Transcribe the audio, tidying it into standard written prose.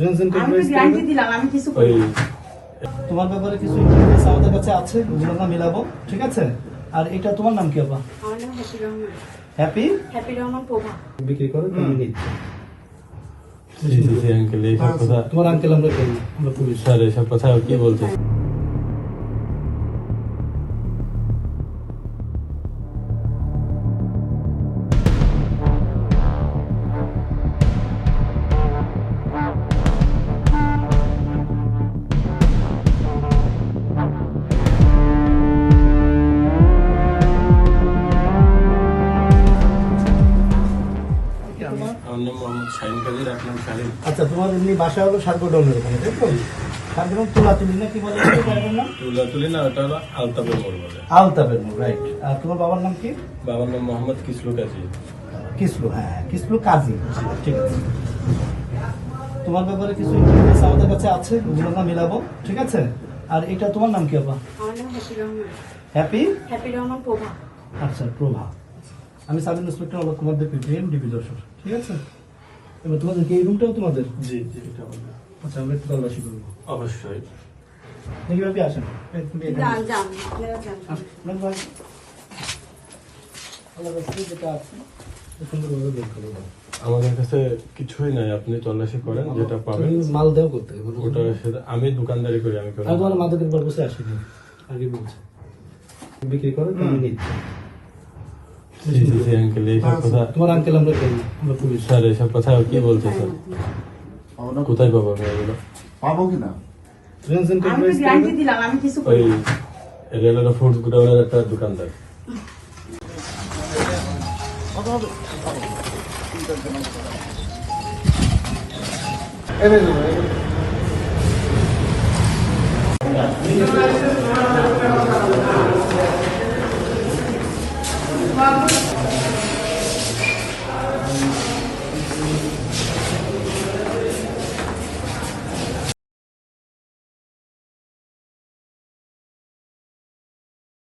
আমি তো গ্যারান্টি দিলাম, আমি কিছু করি না। তোমার ব্যাপারে কিছু ইনফরমেশন আমাদের কাছে আছে, ওগুলো আমরা মিলাবো, ঠিক আছে? আর এটা তোমার নাম কি আপা? আমার নাম হ্যাপি রহমান। হ্যাপি হ্যাপি রহমান প্রভা। বিক্রি করো তুমি নিচ্ছ। জি জি জি আঙ্কেল এইসব কথা তোমার আঙ্কেল আমরা করি, আমরা পুলিশ। স্যার এইসব কথা কি বলতে আমার নাম মোহাম্মদ শাহিন কাজী, আপনার শাহিন। আচ্ছা, তোমার এমনি বাসা হলো সার্গোডাউনের ওখানে, তাই তো? সার্গোডাউন তোলাতুলি না কি বলে জায়গাটার নাম? তুলাতুলি না, ওটা হলো আলতাবের মোড় বলে। আলতাবের মোড়, রাইট। আর তোমার বাবার নাম কি? বাবার নাম মোহাম্মদ কিসলু কাজী। কিসলু, হ্যাঁ কিসলু কাজী, ঠিক আছে। তোমার ব্যাপারে কিছু ইনফরমেশন আমাদের কাছে আছে, ওগুলো আমরা মিলাবো, ঠিক আছে? আর এটা তোমার নাম কি আপা? আমার নাম হ্যাপি রহমান। হ্যাপি হ্যাপি রহমান প্রভা। আচ্ছা, প্রভা। আমি sub inspector Alok Kumar Dev, PPM DB Jashore, ঠিক আছে? এবার তোমাদের কি এই রুমটাও তোমাদের? জি জি এটা বলবো। আচ্ছা, আমরা একটু তল্লাশি করবো। অবশ্যই। দেখি ভাবি আসেন। এই, তুমি এখানে যান আসো। যান, আপনারা যান। আপনার ভাই আল্লাহ রাস্তায় যেটা আছে সুন্দরভাবে বের করে দাও। আমাদের কাছে কিছুই নাই, আপনি তল্লাশি করেন, যেটা পাবেন তুমি মাল দেও করতে হবে। ওটা সেটা আমি দোকানদারি করি, আমি কোনো আমি তোমার মাদকের পারপাসে আসিনি, আগে বলছি। বিক্রি করো তুমি নিচ্ছ। জি জি জি আঙ্কেল এইসব কথা তোমার আঙ্কেল আমরা করি, আমরা পুলিশ। স্যার এইসব কথা কি বলতে স্যার কোথায় পাবো আমি এগুলো? পাবো কিনা? আমি তো গ্যারান্টি দিলাম, আমি কিছু করি ওই না। রেলের ফুড গুডাউনের একটা দোকানদার। এই